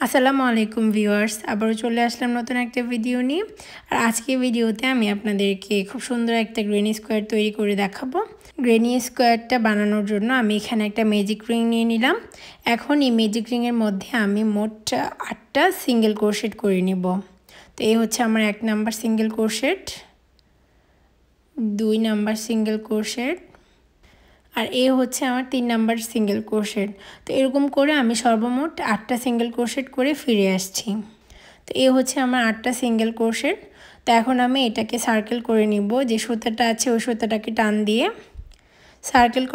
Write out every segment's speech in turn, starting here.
আসসালামু আলাইকুম ভিউয়ার্স, আবারও চলে আসলাম নতুন একটা ভিডিও নিয়ে। আর আজকে ভিডিওতে আমি আপনাদেরকে খুব সুন্দর একটা গ্রেনি স্কোয়ার তৈরি করে দেখাবো। গ্রেনি স্কোয়ারটা বানানোর জন্য আমি এখানে একটা ম্যাজিক রিং নিয়ে নিলাম। এখন এই ম্যাজিক রিংয়ের মধ্যে আমি মোট 8টা সিঙ্গেল ক্রোশেট করে নেব। তো এই হচ্ছে আমার 1 number single crochet, 2 number single crochet, আর এই হচ্ছে আমার 3 নাম্বার সিঙ্গেল ক্রোশেট। তো এরকম করে আমি সর্বমোট 8টা সিঙ্গেল ক্রোশেট করে ফিরে আসছি। তো এই হচ্ছে আমার 8টা সিঙ্গেল ক্রোশেট। তো এখন আমি এটাকে সার্কেল করে নিব। যে সুতাটা আছে ওই সুতাটাকে টান দিয়ে সার্কেল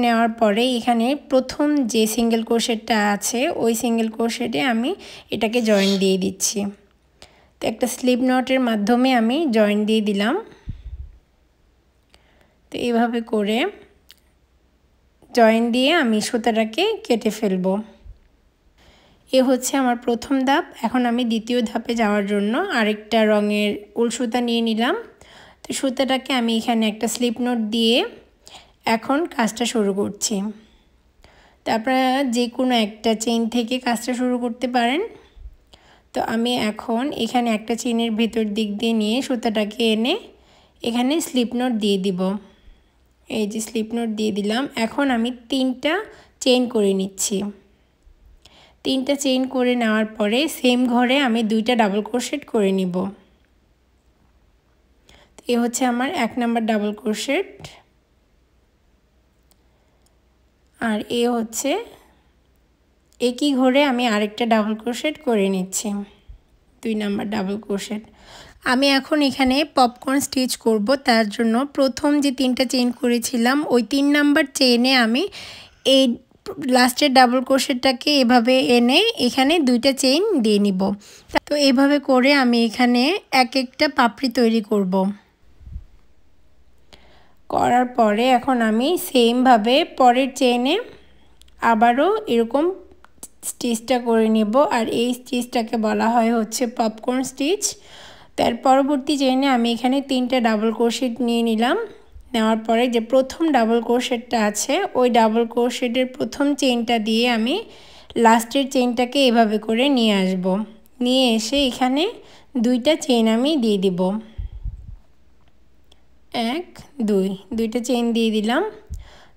নেওয়ার পরে এখানে প্রথম যে সিঙ্গেল ক্রোশেটটা আছে ওই সিঙ্গেল ক্রোশেটে আমি এটাকে জয়েন দিয়ে দিচ্ছি। তো একটা স্লিপ নটের মাধ্যমে আমি জয়েন দিয়ে দিলাম। তো এইভাবে করে জয়েন দিয়ে আমি সুতাটাকে কেটে ফেলব। এ হচ্ছে আমার প্রথম ধাপ। এখন আমি দ্বিতীয় ধাপে যাওয়ার জন্য আরেকটা রঙের উল সুতা নিয়ে নিলাম। তো সুতাটাকে আমি এখানে একটা স্লিপ নোট দিয়ে এখন কাজটা শুরু করছি। তো আপনারা যে কোনো একটা চেইন থেকে কাজটা শুরু করতে পারেন। তো আমি এখন এখানে একটা চেইনের ভেতর দিক দিয়ে নিয়ে সুতাটাকে এনে এখানে স্লিপ নোট দিয়ে দিব। এই যে স্লিপ নোট দিয়ে দিলাম। এখন আমি 3টা চেইন করে নিচ্ছি। 3টা চেইন করে নেওয়ার পরে সেম ঘরে আমি 2টা ডাবল ক্রোশেট করে নিব। এই হচ্ছে আমার 1 নাম্বার ডাবল ক্রোশেট, আর এ হচ্ছে একই ঘরে আমি আরেকটা ডাবল ক্রোশেট করে নিচ্ছি, 2 নাম্বার ডাবল ক্রোশেট। আমি এখন এখানে পপকর্ন স্টিচ করব। তার জন্য প্রথম যে 3টা চেইন করেছিলাম ওই 3 নাম্বার চেইনে আমি এই লাস্টের ডাবল ক্রোশেটটাকে এভাবে এনে এখানে 2টা চেইন দিয়ে নিব। তো এইভাবে করে আমি এখানে এক একটা পাপড়ি তৈরি করব। করার পরে এখন আমি সেমভাবে পরের চেইনে আবারও এরকম স্টিচটা করে নেব। আর এই স্টিচটাকে বলা হয় হচ্ছে পপকর্ন স্টিচ। তার পরবর্তী চেইনে আমি এখানে 3টা ডাবল ক্রোশেট নিয়ে নিলাম। নেওয়ার পরে যে প্রথম ডাবল ক্রোশেটটা আছে ওই ডাবল ক্রোশেটের প্রথম চেইনটা দিয়ে আমি লাস্টের চেইনটাকে এভাবে করে নিয়ে আসব। নিয়ে এসে এখানে 2টা চেইন আমি দিয়ে দিব, 1 2, 2টা চেইন দিয়ে দিলাম।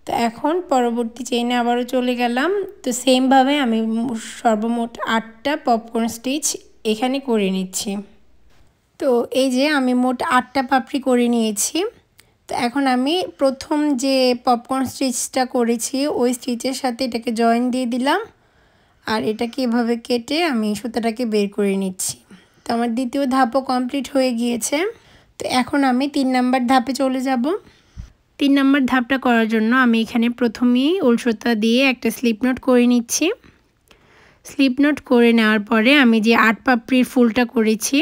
তো এখন পরবর্তী চেইনে আবারও চলে গেলাম। তো সেমভাবে আমি সর্বমোট 8টা পপকর্ন স্টিচ এখানে করে নিচ্ছি। তো এই যে আমি মোট 8টা পাপড়ি করে নিয়েছি। তো এখন আমি প্রথম যে পপকর্ন স্টিচটা করেছি ওই স্টিচের সাথে এটাকে জয়েন দিয়ে দিলাম। আর এটাকে এভাবে কেটে আমি সুতাটাকে বের করে নিচ্ছি। তো আমার দ্বিতীয় ধাপও কমপ্লিট হয়ে গিয়েছে। তো এখন আমি 3 নাম্বার ধাপে চলে যাব। 3 নাম্বার ধাপটা করার জন্য আমি এখানে প্রথমেই উল সুতা দিয়ে একটা স্লিপ নোট করে নিচ্ছি। স্লিপ নোট করে নেওয়ার পরে আমি যে 8 পাপড়ির ফুলটা করেছি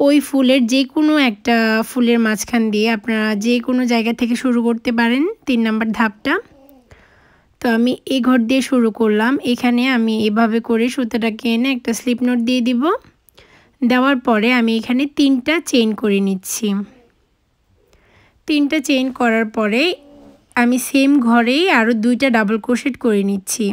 ওই ফুলের যে কোনো একটা ফুলের মাঝখান দিয়ে আপনারা যে কোনো জায়গা থেকে শুরু করতে পারেন 3 নাম্বার ধাপটা। তো আমি এই ঘর দিয়ে শুরু করলাম। এখানে আমি এভাবে করে সুতাটাকে এনে একটা স্লিপ নোট দিয়ে দিব। দেওয়ার পরে আমি এখানে 3টা চেইন করে নিচ্ছি। 3টা চেইন করার পরে আমি সেম ঘরেই আরও 2টা ডাবল ক্রোশেট করে নিচ্ছি।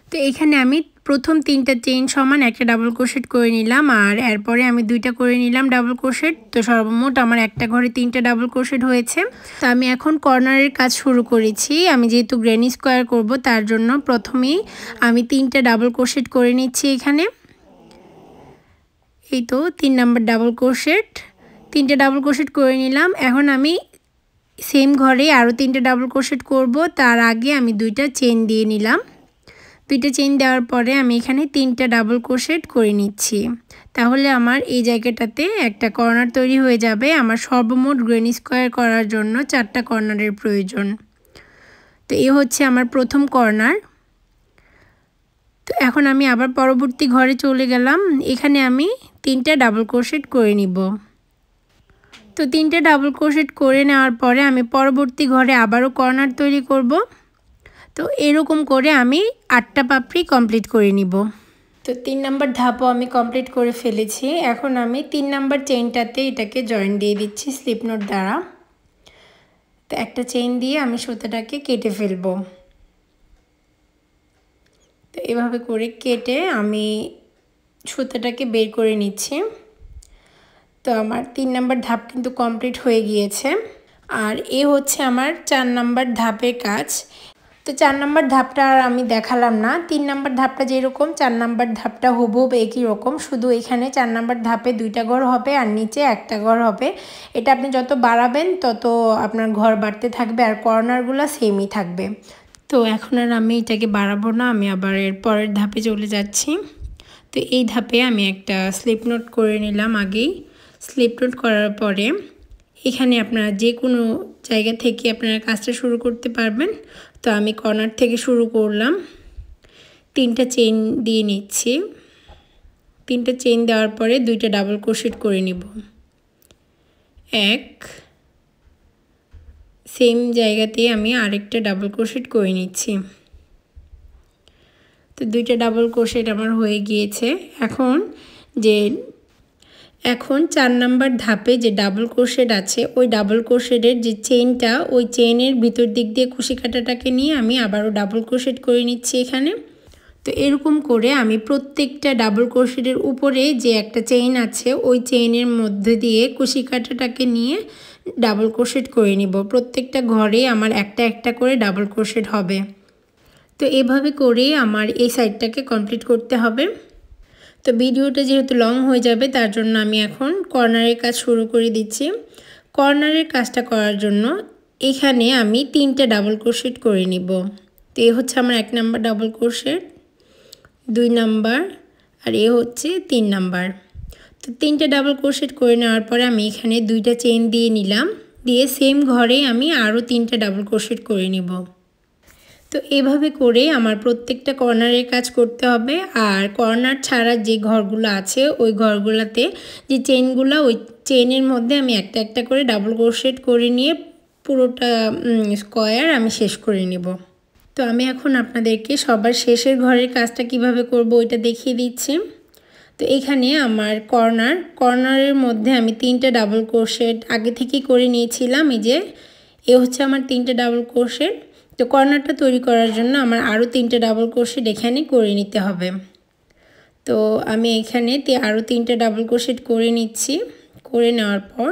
তো এখানে আমি প্রথম 3টা চেইন সমান একটা ডাবল ক্রোশেট করে নিলাম, আর এরপরে আমি 2টা করে নিলাম ডাবল ক্রোশেট। তো সর্বমোট আমার একটা ঘরে 3টা ডাবল ক্রোশেট হয়েছে। তো আমি এখন কর্নারের কাজ শুরু করেছি। আমি যেহেতু গ্রেনি স্কোয়ার করব তার জন্য প্রথমেই আমি 3টা ডাবল ক্রোশেট করে নিচ্ছি এখানে। এই তো 3 নাম্বার ডাবল ক্রোশেট, 3টে ডাবল ক্রোশেট করে নিলাম। এখন আমি সেম ঘরে আরও 3টে ডাবল ক্রোশেট করব। তার আগে আমি 2টা চেইন দিয়ে নিলাম। 2টা চেইন দেওয়ার পরে আমি এখানে 3টা ডাবল ক্রোশেট করে নিচ্ছি। তাহলে আমার এই জায়গাটাতে একটা কর্নার তৈরি হয়ে যাবে। আমার সর্বমোট গ্রেনি স্কোয়ার করার জন্য 4টা কর্নারের প্রয়োজন। তো এই হচ্ছে আমার প্রথম কর্নার। তো এখন আমি আবার পরবর্তী ঘরে চলে গেলাম। এখানে আমি 3টা ডাবল ক্রোশেট করে নিব। তো 3টে ডাবল ক্রোশেট করে নেওয়ার পরে আমি পরবর্তী ঘরে আবারও কর্নার তৈরি করব। তো এরকম করে আমি 8টা পাপড়ি কমপ্লিট করে নিব। তো 3 নাম্বার ধাপও আমি কমপ্লিট করে ফেলেছি। এখন আমি 3 নাম্বার চেইনটাতে এটাকে জয়েন দিয়ে দিচ্ছি স্লিপ নোট দ্বারা। তো একটা চেইন দিয়ে আমি সুতাটাকে কেটে ফেলব। তো এভাবে করে কেটে আমি সুতাটাকে বের করে নিচ্ছি। তো আমার 3 নাম্বার ধাপ কিন্তু কমপ্লিট হয়ে গিয়েছে। আর এ হচ্ছে আমার 4 নাম্বার ধাপের কাজ। তো 4 নাম্বার ধাপটা আর আমি দেখালাম না। 3 নাম্বার ধাপটা যেরকম 4 নাম্বার ধাপটা হুবহুব একই রকম, শুধু এখানে 4 নাম্বার ধাপে 2টা ঘর হবে আর নিচে একটা ঘর হবে। এটা আপনি যত বাড়াবেন তত আপনার ঘর বাড়তে থাকবে আর কর্নারগুলো সেমই থাকবে। তো এখন আর আমি এটাকে বাড়াবো না, আমি আবার এর পরের ধাপে চলে যাচ্ছি। তো এই ধাপে আমি একটা স্লিপ নোট করে নিলাম আগেই। স্লিপ নোট করার পরে এখানে আপনারা যে কোনো জায়গা থেকে আপনারা কাজটা শুরু করতে পারবেন। তো আমি কর্নার থেকে শুরু করলাম, 3টা চেইন দিয়ে নিচ্ছি। 3টা চেইন দেওয়ার পরে 2টা ডাবল ক্রোশেট করে নিব। এক সেম জায়গাতে আমি আরেকটা ডাবল ক্রোশেট করে নিচ্ছি। তো 2টা ডাবল ক্রোশেট আমার হয়ে গিয়েছে। এখন 4 নাম্বার ধাপে যে ডাবল ক্রোশেট আছে ওই ডাবল ক্রোশেটের যে চেইনটা, ওই চেইনের ভিতর দিক দিয়ে কুশি কাঁটাটাকে নিয়ে আমি আবারও ডাবল ক্রোশেট করে নিচ্ছি এখানে। তো এরকম করে আমি প্রত্যেকটা ডাবল ক্রোশেটের উপরে যে একটা চেইন আছে ওই চেইনের মধ্যে দিয়ে কুশি কাঁটাটাকে নিয়ে ডাবল ক্রোশেট করে নিব। প্রত্যেকটা ঘরে আমার একটা একটা করে ডাবল ক্রোশেট হবে। তো এভাবে করে আমার এই সাইডটাকে কমপ্লিট করতে হবে। তো ভিডিওটা যেহেতু লং হয়ে যাবে তার জন্য আমি এখন কর্নারের কাজ শুরু করে দিচ্ছি। কর্নারের কাজটা করার জন্য এখানে আমি 3টা ডাবল ক্রোশেট করে নিব। তো এই হচ্ছে আমার 1 নাম্বার ডাবল ক্রোশেট, 2 নাম্বার আর এ হচ্ছে 3 নাম্বার। তো 3টা ডাবল ক্রোশেট করে নেওয়ার পরে আমি এখানে 2টা চেইন দিয়ে নিলাম, দিয়ে সেম ঘরে আমি আরও 3টা ডাবল ক্রোশেট করে নিব। তো এভাবে করে আমার প্রত্যেকটা কর্নারের কাজ করতে হবে। আর কর্নার ছাড়া যে ঘরগুলো আছে ওই ঘরগুলোতে যে চেইনগুলো, ওই চেইনের মধ্যে আমি একটা একটা করে ডাবল ক্রোশেট করে নিয়ে পুরোটা স্কোয়ার আমি শেষ করে নেব। তো আমি এখন আপনাদেরকে সবার শেষের ঘরের কাজটা কিভাবে করব ওইটা দেখিয়ে দিচ্ছি। তো এখানে আমার কর্নারের মধ্যে আমি 3টা ডাবল ক্রোশেট আগে থেকেই করে নিয়েছিলাম। এই যে এ হচ্ছে আমার 3টা ডাবল ক্রোশেট। তো কর্নারটা তৈরি করার জন্য আমার আরও 3টা ডাবল ক্রোশেট এখানে করে নিতে হবে। তো আমি এখানে আরও 3টা ডাবল ক্রোশেট করে নিচ্ছি। করে নেওয়ার পর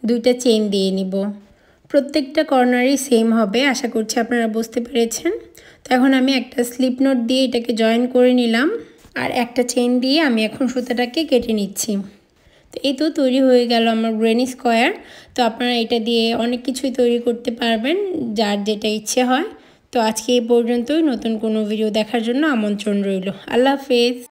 2টা চেইন দিয়ে নিব। প্রত্যেকটা কর্নারই সেম হবে, আশা করছি আপনারা বুঝতে পেরেছেন। তো এখন আমি একটা স্লিপ নোট দিয়ে এটাকে জয়েন করে নিলাম আর একটা চেইন দিয়ে আমি এখন সুতাটাকে কেটে নিচ্ছি। তো এই তো তৈরি হয়ে গেল আমার গ্রেনি স্কোয়ার। তো আপনারা এটা দিয়ে অনেক কিছুই তৈরি করতে পারবেন, যার যেটা ইচ্ছে হয়। তো আজকে এই পর্যন্তই। নতুন কোনো ভিডিও দেখার জন্য আমন্ত্রণ রইল। আল্লাহ হাফেজ।